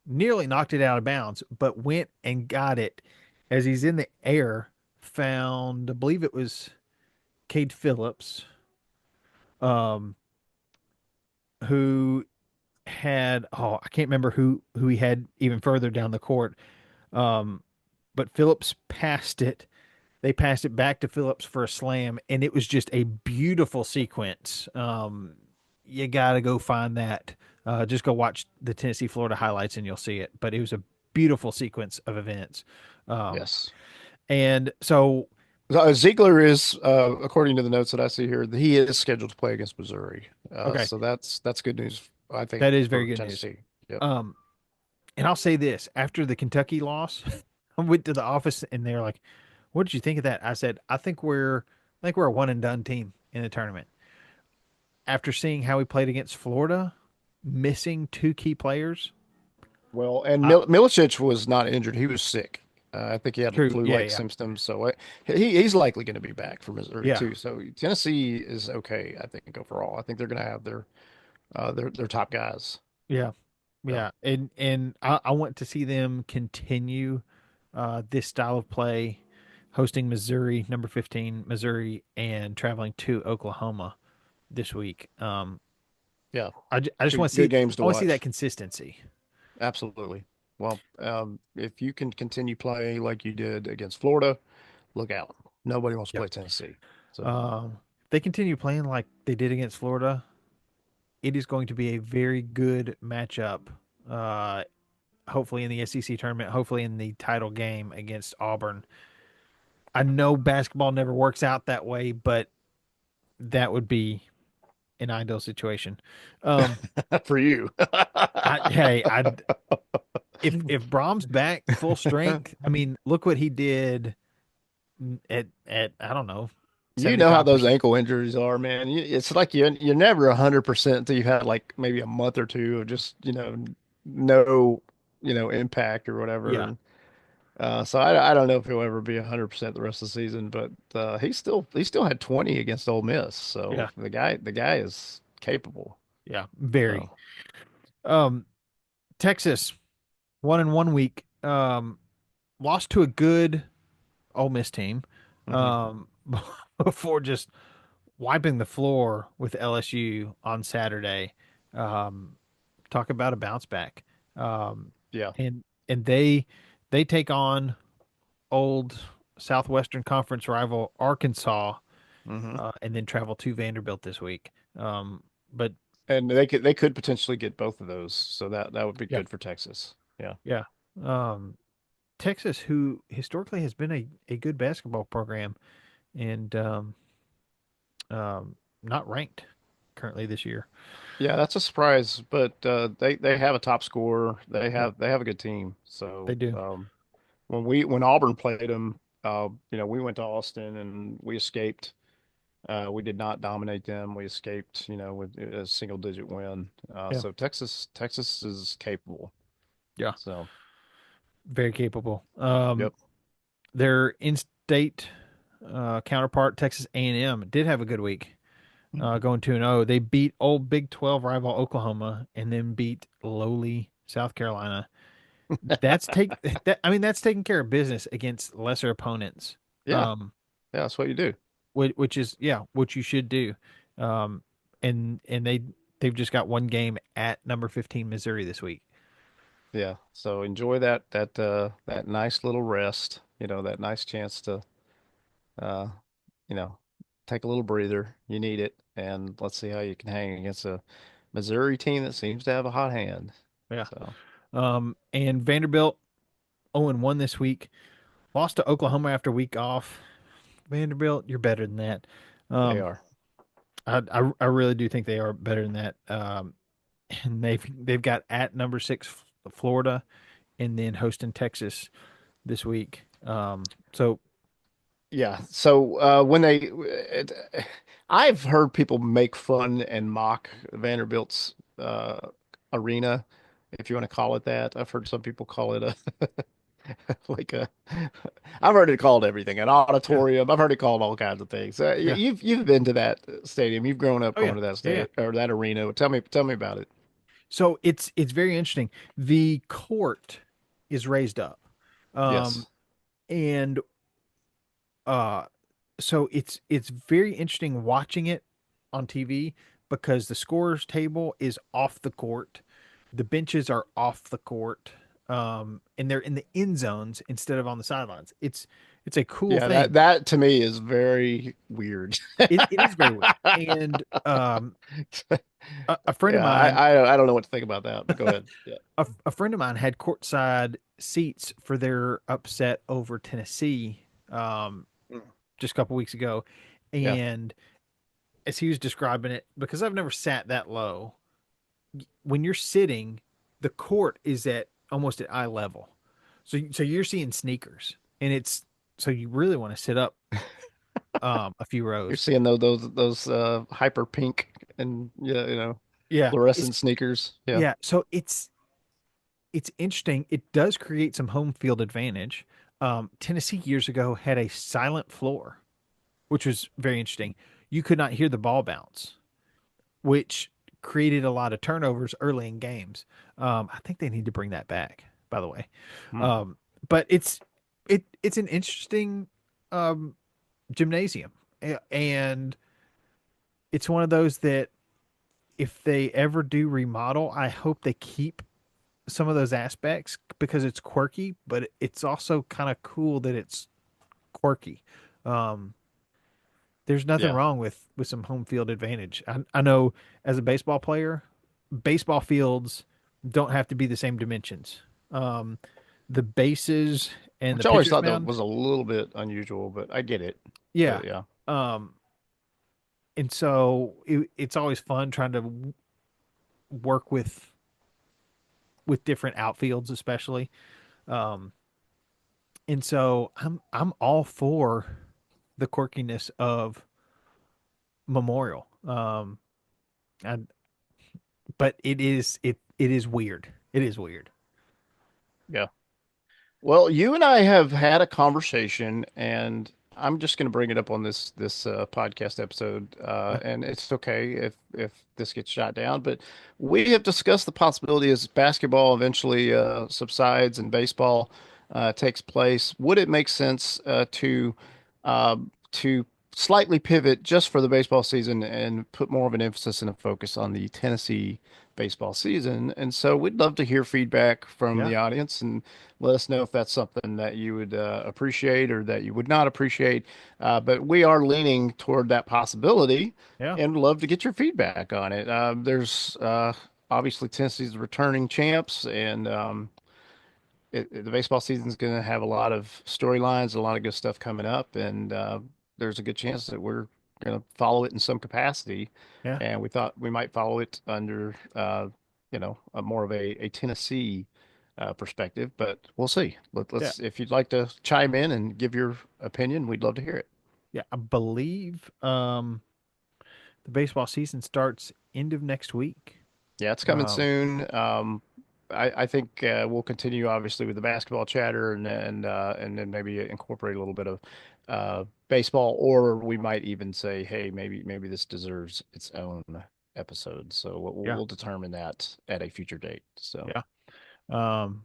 [SPEAKER 1] nearly knocked it out of bounds, but went and got it as he's in the air. Found, I believe it was Cade Phillips, um, who had, I can't remember who he had even further down the court. Um, but Phillips passed it. They passed it back to Phillips for a slam, and it was just a beautiful sequence. You got to go find that. Just go watch the Tennessee Florida highlights, and you'll see it. But it was a beautiful sequence of events. Um,
[SPEAKER 2] Yes.
[SPEAKER 1] and so,
[SPEAKER 2] Ziegler is, according to the notes that I see here, he is scheduled to play against Missouri.
[SPEAKER 1] okay,
[SPEAKER 2] So that's good news, I think,
[SPEAKER 1] that is very
[SPEAKER 2] for
[SPEAKER 1] good news.
[SPEAKER 2] Tennessee. Yep.
[SPEAKER 1] Um, and I'll say this: after the Kentucky loss, I went to the office, and they're like, "What did you think of that?" I said, I think we're a one and done team in the tournament." After seeing how he played against Florida, missing two key players.
[SPEAKER 2] Well, and
[SPEAKER 1] I,
[SPEAKER 2] Milicic was not injured; he was sick. I think he had
[SPEAKER 1] true. Yeah,
[SPEAKER 2] flu-like
[SPEAKER 1] yeah,
[SPEAKER 2] symptoms, so he's likely going to be back for Missouri
[SPEAKER 1] yeah,
[SPEAKER 2] too. So Tennessee is okay, I think, overall. I think they're going to have their top guys.
[SPEAKER 1] yeah,
[SPEAKER 2] So
[SPEAKER 1] yeah. And I want to see them continue this style of play, hosting Missouri, number 15, Missouri, and traveling to Oklahoma this week.
[SPEAKER 2] yeah,
[SPEAKER 1] I just want to
[SPEAKER 2] good
[SPEAKER 1] see
[SPEAKER 2] games to
[SPEAKER 1] I want to see that
[SPEAKER 2] watch.
[SPEAKER 1] consistency.
[SPEAKER 2] Absolutely. Well, if you can continue play like you did against Florida, look out. Nobody wants to
[SPEAKER 1] Yeah.
[SPEAKER 2] play Tennessee. So
[SPEAKER 1] If they continue playing like they did against Florida, it is going to be a very good matchup. Uh, Hopefully in the SEC tournament, hopefully in the title game against Auburn. I know basketball never works out that way, but that would be an ideal situation. Um,
[SPEAKER 2] for you.
[SPEAKER 1] hey, I if Brahms back full strength, I mean, look what he did at I don't know
[SPEAKER 2] You know how those
[SPEAKER 1] 75%.
[SPEAKER 2] ankle injuries are, man. It's like you're never 100% until you've had like maybe a month or two of just, no, impact or whatever.
[SPEAKER 1] Yeah,
[SPEAKER 2] And so I don't know if he'll ever be 100% the rest of the season, but he still had 20 against Ole Miss. So
[SPEAKER 1] yeah,
[SPEAKER 2] the guy is capable.
[SPEAKER 1] yeah, very.
[SPEAKER 2] So
[SPEAKER 1] Um, Texas won in 1 week. Lost to a good Ole Miss team.
[SPEAKER 2] mhm.
[SPEAKER 1] Um, before just wiping the floor with LSU on Saturday. Um, Talk about a bounce back. Um,
[SPEAKER 2] Yeah.
[SPEAKER 1] and they take on old Southwestern Conference rival Arkansas,
[SPEAKER 2] Hmm.
[SPEAKER 1] and then travel to Vanderbilt this week. But
[SPEAKER 2] And they could potentially get both of those, so that would be
[SPEAKER 1] yeah,
[SPEAKER 2] good for Texas. Yeah.
[SPEAKER 1] yeah. Um, Texas, who historically has been a good basketball program, and not ranked currently this year.
[SPEAKER 2] Yeah, that's a surprise, but they have a top scorer. They
[SPEAKER 1] Yeah,
[SPEAKER 2] have a good team.
[SPEAKER 1] they
[SPEAKER 2] So
[SPEAKER 1] do.
[SPEAKER 2] when Auburn played them, we went to Austin and we escaped. We did not dominate them. We escaped, with a single digit win.
[SPEAKER 1] Yeah,
[SPEAKER 2] So Texas is capable.
[SPEAKER 1] yeah,
[SPEAKER 2] So
[SPEAKER 1] very capable.
[SPEAKER 2] yep.
[SPEAKER 1] Their in-state counterpart, Texas A&M, did have a good week, going 2-0. They beat old Big 12 rival Oklahoma and then beat lowly South Carolina. That's take that. I mean, that's taking care of business against lesser opponents.
[SPEAKER 2] Yeah,
[SPEAKER 1] Um,
[SPEAKER 2] yeah, that's what you do.
[SPEAKER 1] which is yeah, what you should do. Um, and they've just got one game at number 15 Missouri this week.
[SPEAKER 2] Yeah. So enjoy that nice little rest, that nice chance to uh, you know, take a little breather. You need it. And let's see how you can hang against a Missouri team that seems to have a hot hand.
[SPEAKER 1] Yeah.
[SPEAKER 2] So
[SPEAKER 1] And Vanderbilt 0-1 this week. Lost to Oklahoma after week off. Vanderbilt, you're better than that.
[SPEAKER 2] they
[SPEAKER 1] Um,
[SPEAKER 2] are.
[SPEAKER 1] I really do think they are better than that. And they've got at number 6 Florida, and then hosting Texas this week. So
[SPEAKER 2] Yeah. So I've heard people make fun and mock Vanderbilt's arena if you want to call it that. I've heard some people call it a like a. I've heard it called everything, an
[SPEAKER 1] Yeah.
[SPEAKER 2] auditorium. I've heard it called all kinds of things.
[SPEAKER 1] Yeah.
[SPEAKER 2] You've been to that stadium. You've grown up
[SPEAKER 1] Oh yeah.
[SPEAKER 2] going to that
[SPEAKER 1] Yeah. Yeah.
[SPEAKER 2] stadium or that arena. Tell me about it.
[SPEAKER 1] So it's very interesting. The court is raised up. Um,
[SPEAKER 2] Yes.
[SPEAKER 1] and uh so it's very interesting watching it on TV because the scorers table is off the court. The benches are off the court. And they're in the end zones instead of on the sidelines. It's a cool
[SPEAKER 2] Yeah, that
[SPEAKER 1] thing.
[SPEAKER 2] that to me is very weird.
[SPEAKER 1] It is very weird. And a friend of
[SPEAKER 2] Yeah,
[SPEAKER 1] mine
[SPEAKER 2] I don't know what to think about that, but go ahead. Yeah.
[SPEAKER 1] a friend of mine had courtside seats for their upset over Tennessee um,
[SPEAKER 2] Mm.
[SPEAKER 1] just a couple weeks ago,
[SPEAKER 2] Yeah.
[SPEAKER 1] and as he was describing it, because I've never sat that low, when you're sitting, the court is at almost at eye level, so you're seeing sneakers, and it's so you really want to sit up a few
[SPEAKER 2] You're
[SPEAKER 1] rows.
[SPEAKER 2] seeing those hyper pink and yeah,
[SPEAKER 1] Yeah, it's
[SPEAKER 2] fluorescent sneakers. Yeah.
[SPEAKER 1] yeah. So it's interesting. It does create some home field advantage. Tennessee years ago had a silent floor, which was very interesting. You could not hear the ball bounce, which created a lot of turnovers early in games. I think they need to bring that back, by the way.
[SPEAKER 2] Hmm.
[SPEAKER 1] Um, but it's an interesting um, gymnasium, and it's one of those that if they ever do remodel, I hope they keep some of those aspects because it's quirky, but it's also kind of cool that it's quirky. Um, there's nothing
[SPEAKER 2] Yeah.
[SPEAKER 1] wrong with some home field advantage. I know as a baseball player, baseball fields don't have to be the same dimensions. Um, the bases and the
[SPEAKER 2] Which I always
[SPEAKER 1] pitcher's
[SPEAKER 2] thought that
[SPEAKER 1] mound,
[SPEAKER 2] was a little bit unusual, but I get it.
[SPEAKER 1] yeah.
[SPEAKER 2] But yeah.
[SPEAKER 1] Um, and so it's always fun trying to work with different outfields, especially. Um, and so I'm all for the quirkiness of Memorial. And but it is weird. It is weird.
[SPEAKER 2] Yeah. Well, you and I have had a conversation, and I'm just going to bring it up on this podcast episode,
[SPEAKER 1] Yeah,
[SPEAKER 2] and it's okay if this gets shot down. But we have discussed the possibility as basketball eventually subsides and baseball takes place. Would it make sense to slightly pivot just for the baseball season and put more of an emphasis and a focus on the Tennessee baseball season? And so we'd love to hear feedback from
[SPEAKER 1] yeah,
[SPEAKER 2] the audience and let us know if that's something that you would appreciate or that you would not appreciate. But we are leaning toward that possibility
[SPEAKER 1] yeah,
[SPEAKER 2] and love to get your feedback on it. There's obviously Tennessee's returning champs, and the baseball season is going to have a lot of storylines, a lot of good stuff coming up, and there's a good chance that we're going to follow it in some capacity.
[SPEAKER 1] yeah,
[SPEAKER 2] And we thought we might follow it under, a more of a Tennessee perspective, but we'll see.
[SPEAKER 1] yeah,
[SPEAKER 2] If you'd like to chime in and give your opinion, we'd love to hear it.
[SPEAKER 1] yeah. I believe the baseball season starts end of next week.
[SPEAKER 2] Yeah, it's coming
[SPEAKER 1] Um,
[SPEAKER 2] soon. I think we'll continue obviously with the basketball chatter and then maybe incorporate a little bit of baseball, or we might even say, hey, maybe this deserves its own episode. So
[SPEAKER 1] yeah,
[SPEAKER 2] we'll determine that at a future date. So
[SPEAKER 1] yeah. Um,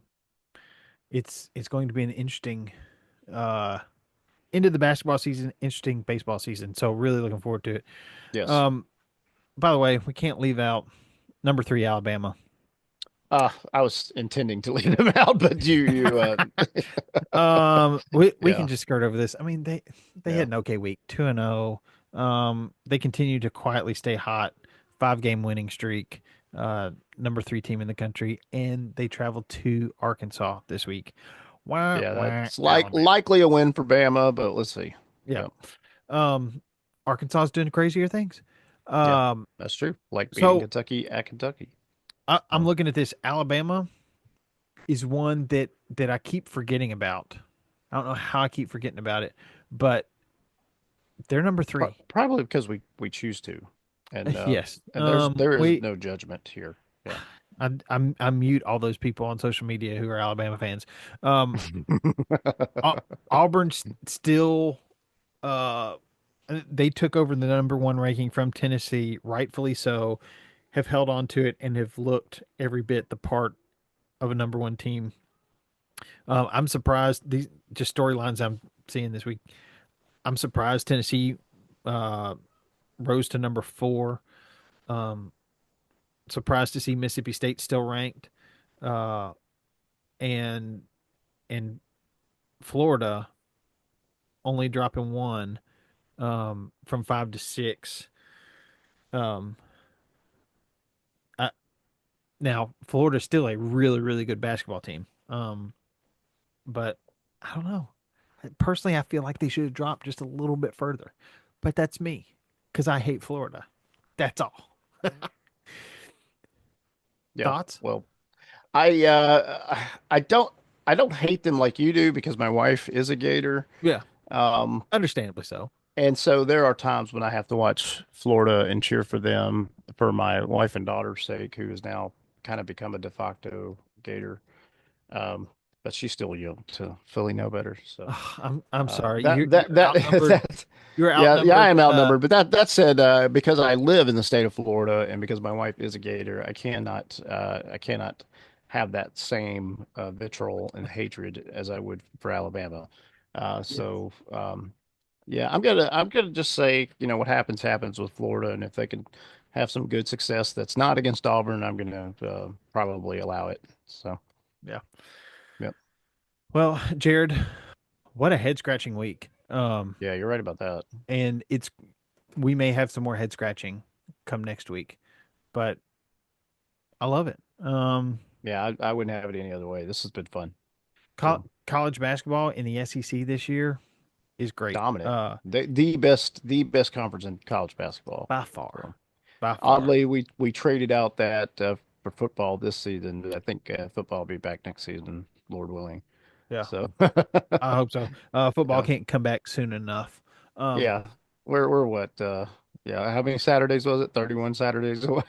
[SPEAKER 1] it's going to be an interesting uh end of the basketball season, interesting baseball season. So really looking forward to it.
[SPEAKER 2] yes,
[SPEAKER 1] Um, by the way, we can't leave out number three Alabama.
[SPEAKER 2] I was intending to leave them out, but you
[SPEAKER 1] We can
[SPEAKER 2] yeah,
[SPEAKER 1] just skirt over this. I mean, they
[SPEAKER 2] yeah.
[SPEAKER 1] had an okay week, 2-0. They continue to quietly stay hot, 5 game winning streak, number three team in the country, and they traveled to Arkansas this week. Wah
[SPEAKER 2] Yeah,
[SPEAKER 1] wah,
[SPEAKER 2] that's
[SPEAKER 1] Alabama.
[SPEAKER 2] likely a win for Bama, but let's see.
[SPEAKER 1] Yeah.
[SPEAKER 2] Yeah,
[SPEAKER 1] Um, Arkansas is doing crazier things.
[SPEAKER 2] yeah,
[SPEAKER 1] Um,
[SPEAKER 2] that's true. Like beating
[SPEAKER 1] so
[SPEAKER 2] Kentucky at Kentucky.
[SPEAKER 1] I'm
[SPEAKER 2] So.
[SPEAKER 1] looking at this. Alabama is one that I keep forgetting about. I don't know how I keep forgetting about it, but they're number three.
[SPEAKER 2] Probably because we choose to, and
[SPEAKER 1] Yes.
[SPEAKER 2] there is
[SPEAKER 1] We
[SPEAKER 2] no judgment here. Yeah,
[SPEAKER 1] I mute all those people on social media who are Alabama fans. Um, Au- Auburn's still uh they took over the number one ranking from Tennessee, rightfully so, have held on to it and have looked every bit the part of a number one team. I'm surprised these just storylines I'm seeing this week. I'm surprised Tennessee uh, rose to number four. Um, surprised to see Mississippi State still ranked, uh, and and Florida only dropping one from five to six. Um, I, now Florida's still a really really good basketball team. But I don't know. Personally, I feel like they should have dropped just a little bit further. But that's me because I hate Florida. That's all.
[SPEAKER 2] Yeah.
[SPEAKER 1] Thoughts?
[SPEAKER 2] Well, I don't hate them like you do because my wife is a Gator.
[SPEAKER 1] Yeah,
[SPEAKER 2] Um,
[SPEAKER 1] understandably so.
[SPEAKER 2] and so there are times when I have to watch Florida and cheer for them for my wife and daughter's sake, who has now kind of become a de facto Gator. Um, but she's still young to fully know better. So
[SPEAKER 1] Ugh, I'm sorry.
[SPEAKER 2] that
[SPEAKER 1] You're
[SPEAKER 2] that that
[SPEAKER 1] outnumbered.
[SPEAKER 2] that
[SPEAKER 1] You're
[SPEAKER 2] yeah, I
[SPEAKER 1] outnumbered.
[SPEAKER 2] am outnumbered. But that said, because I live in the state of Florida and because my wife is a Gator, I cannot have that same vitriol and hatred as I would for Alabama.
[SPEAKER 1] Yes.
[SPEAKER 2] Yeah, I'm gonna just say, what happens happens with Florida, and if they can have some good success that's not against Auburn, I'm gonna probably allow it. So,
[SPEAKER 1] Yeah.
[SPEAKER 2] yep.
[SPEAKER 1] Well, Jared, what a head scratching week.
[SPEAKER 2] Yeah, you're right about that.
[SPEAKER 1] And it's we may have some more head scratching come next week, but I love it.
[SPEAKER 2] Yeah, I wouldn't have it any other way. This has been fun.
[SPEAKER 1] Co-
[SPEAKER 2] So
[SPEAKER 1] college basketball in the SEC this year is great.
[SPEAKER 2] dominant. The best conference in college basketball.
[SPEAKER 1] By far,
[SPEAKER 2] So
[SPEAKER 1] by far.
[SPEAKER 2] oddly, we traded out that for football this season. I think football will be back next season, Lord willing.
[SPEAKER 1] Yeah,
[SPEAKER 2] So
[SPEAKER 1] I hope so. Football
[SPEAKER 2] yeah,
[SPEAKER 1] can't come back soon enough. Um,
[SPEAKER 2] yeah. We're what? Yeah. How many Saturdays was it? 31 Saturdays away,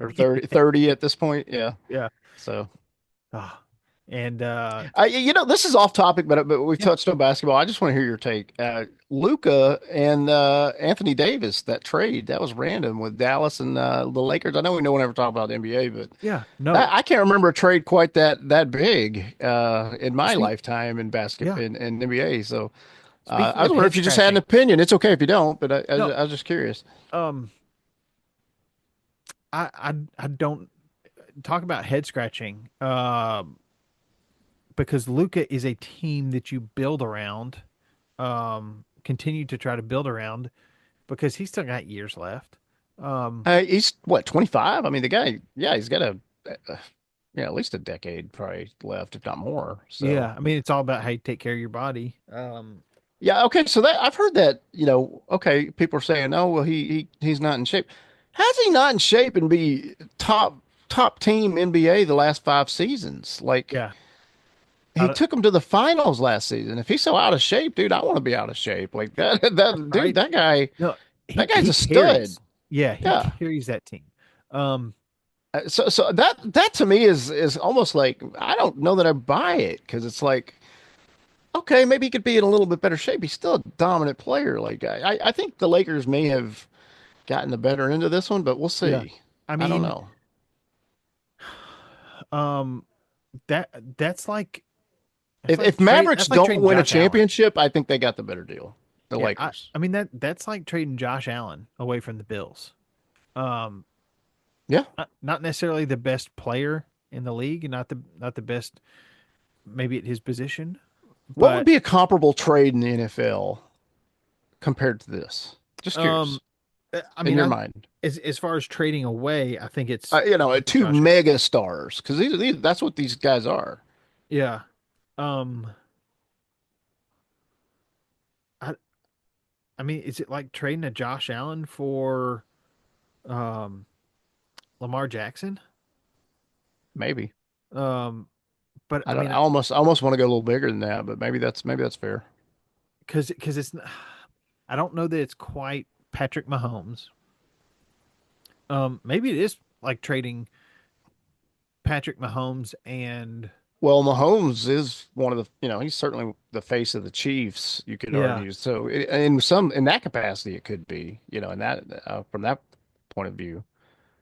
[SPEAKER 2] or 30 at this point. Yeah.
[SPEAKER 1] yeah.
[SPEAKER 2] So.
[SPEAKER 1] Ah, and
[SPEAKER 2] This is off topic, but we've
[SPEAKER 1] yeah,
[SPEAKER 2] touched on basketball. I just want to hear your take. Luca and Anthony Davis, that trade, that was random with Dallas and the Lakers. I know we no one ever talked about the NBA, but
[SPEAKER 1] yeah. No,
[SPEAKER 2] I can't remember a trade quite that big in my
[SPEAKER 1] speak.
[SPEAKER 2] lifetime in
[SPEAKER 1] Yeah.
[SPEAKER 2] in NBA. So
[SPEAKER 1] Speaking
[SPEAKER 2] I was
[SPEAKER 1] of
[SPEAKER 2] wondering
[SPEAKER 1] head
[SPEAKER 2] if you just had an
[SPEAKER 1] scratching,
[SPEAKER 2] opinion. It's okay if you don't, but
[SPEAKER 1] no.
[SPEAKER 2] I was just curious.
[SPEAKER 1] Um, I don't talk about head scratching. Because Luca is a team that you build around. Continue to try to build around because he's still got years left. Um,
[SPEAKER 2] He's what, 25? I mean, the guy, yeah, he's got yeah, at least a decade probably left, if not more. So.
[SPEAKER 1] yeah. I mean, it's all about how you take care of your body.
[SPEAKER 2] Yeah, okay. So that I've heard that, okay, people are saying, "Oh, well, he's not in shape." How's he not in shape and be top team NBA the last 5 seasons? Like
[SPEAKER 1] Yeah. I
[SPEAKER 2] he
[SPEAKER 1] don't,
[SPEAKER 2] took him to the finals last season. If he's so out of shape, dude, I want to be out of shape. Like that that dude,
[SPEAKER 1] right. No,
[SPEAKER 2] that guy's
[SPEAKER 1] he
[SPEAKER 2] a stud.
[SPEAKER 1] carries. Yeah, he
[SPEAKER 2] Yeah.
[SPEAKER 1] carries that team. Um,
[SPEAKER 2] So that to me is almost like I don't know that I buy it because it's like okay, maybe he could be in a little bit better shape. He's still a dominant player. Like I think the Lakers may have gotten the better end of this one, but we'll
[SPEAKER 1] yeah.
[SPEAKER 2] see.
[SPEAKER 1] I
[SPEAKER 2] I don't
[SPEAKER 1] mean,
[SPEAKER 2] know.
[SPEAKER 1] um, that that's like
[SPEAKER 2] If
[SPEAKER 1] that's
[SPEAKER 2] Mavericks
[SPEAKER 1] like
[SPEAKER 2] don't
[SPEAKER 1] trading
[SPEAKER 2] win a
[SPEAKER 1] Josh Allen.
[SPEAKER 2] championship, I think they got the better deal. The
[SPEAKER 1] Yeah,
[SPEAKER 2] Lakers.
[SPEAKER 1] I mean that's like trading Josh Allen away from the Bills. Um,
[SPEAKER 2] Yeah.
[SPEAKER 1] not necessarily the best player in the league, and not the best maybe at his position,
[SPEAKER 2] What would
[SPEAKER 1] but
[SPEAKER 2] be a comparable trade in the NFL compared to this? Just
[SPEAKER 1] um,
[SPEAKER 2] curious.
[SPEAKER 1] I
[SPEAKER 2] In
[SPEAKER 1] mean,
[SPEAKER 2] your
[SPEAKER 1] I
[SPEAKER 2] mind,
[SPEAKER 1] as far as trading away, I think it's
[SPEAKER 2] two
[SPEAKER 1] Josh Allen.
[SPEAKER 2] mega stars because that's what these guys are.
[SPEAKER 1] Yeah. Um, I I mean, is it like trading a Josh Allen for um Lamar Jackson?
[SPEAKER 2] Maybe.
[SPEAKER 1] Um, but
[SPEAKER 2] I
[SPEAKER 1] I
[SPEAKER 2] don't.
[SPEAKER 1] mean,
[SPEAKER 2] I almost want to go a little bigger than that, but maybe that's fair.
[SPEAKER 1] because it's I don't know that it's quite Patrick Mahomes. Maybe it is like trading. Patrick Mahomes and
[SPEAKER 2] Well, Mahomes is one of the, he's certainly the face of the Chiefs, you could
[SPEAKER 1] yeah,
[SPEAKER 2] argue. So in that capacity, it could be, in that, from that point of view.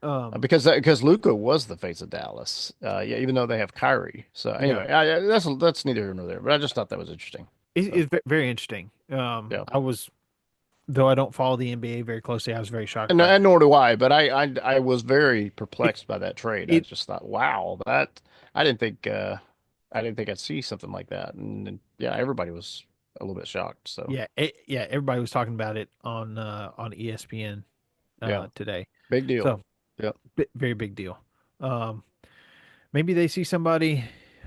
[SPEAKER 1] um,
[SPEAKER 2] Because Luka was the face of Dallas, yeah, even though they have Kyrie. So
[SPEAKER 1] yeah,
[SPEAKER 2] anyway, that's neither here nor there. But I just thought that was interesting. So
[SPEAKER 1] it's very interesting.
[SPEAKER 2] yeah,
[SPEAKER 1] I was though I don't follow the NBA very closely, I was very shocked
[SPEAKER 2] and,
[SPEAKER 1] by
[SPEAKER 2] and
[SPEAKER 1] that.
[SPEAKER 2] nor do I. But I was very
[SPEAKER 1] It
[SPEAKER 2] perplexed by that trade. I
[SPEAKER 1] it
[SPEAKER 2] just thought, wow, that I didn't think I didn't think I'd see something like that. And yeah, everybody was a little bit shocked. So
[SPEAKER 1] yeah, everybody was talking about it on ESPN
[SPEAKER 2] yeah,
[SPEAKER 1] today.
[SPEAKER 2] big deal.
[SPEAKER 1] So
[SPEAKER 2] Yeah,
[SPEAKER 1] very big deal. Um, maybe they see somebody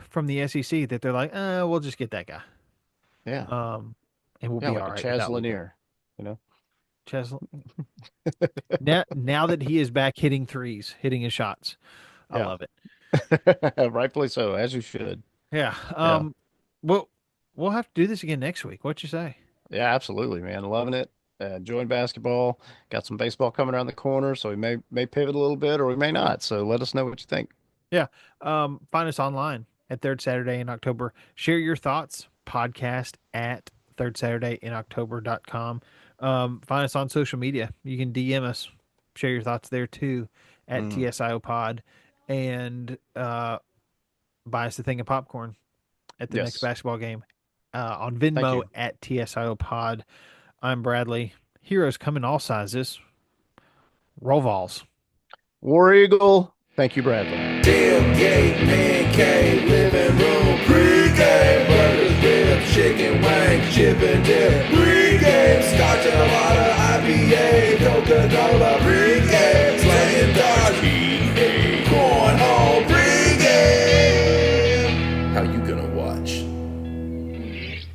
[SPEAKER 1] from the SEC that they're like, we'll just get that guy.
[SPEAKER 2] yeah,
[SPEAKER 1] Um, and we'll
[SPEAKER 2] yeah,
[SPEAKER 1] be
[SPEAKER 2] like
[SPEAKER 1] all
[SPEAKER 2] a
[SPEAKER 1] right
[SPEAKER 2] Chaz
[SPEAKER 1] without Luca.
[SPEAKER 2] Lanier, you know.
[SPEAKER 1] Chesley, now that he is back hitting threes, hitting his shots, I
[SPEAKER 2] Yeah,
[SPEAKER 1] love it.
[SPEAKER 2] rightfully so, as you should.
[SPEAKER 1] Yeah.
[SPEAKER 2] Yeah.
[SPEAKER 1] Well, we'll have to do this again next week. What you say?
[SPEAKER 2] Yeah, absolutely, man. Loving it. Enjoying basketball. Got some baseball coming around the corner, so we may pivot a little bit or we may not. So let us know what you think.
[SPEAKER 1] Yeah. Find us online at Third Saturday in October. Share your thoughts. Podcast at Third Saturday in October.com. Find us on social media. You can DM us. Share your thoughts there too at
[SPEAKER 2] Mm,
[SPEAKER 1] TSIO Pod. And buy us a thing of popcorn at the next
[SPEAKER 2] yes.
[SPEAKER 1] basketball game. On
[SPEAKER 2] Thank
[SPEAKER 1] Venmo
[SPEAKER 2] you.
[SPEAKER 1] at TSIO Pod. I'm Bradley. Heroes come in all sizes. Roll Vols.
[SPEAKER 2] War Eagle. Thank you, Bradley.
[SPEAKER 3] Tailgate, pancake, living room, pregame, burgers, ribs, chicken wings, chip and dip, pregame, scotch and water, IPA, Coca-Cola, pregame, slaying darts, EA, cornhole, pregame. How you gonna watch?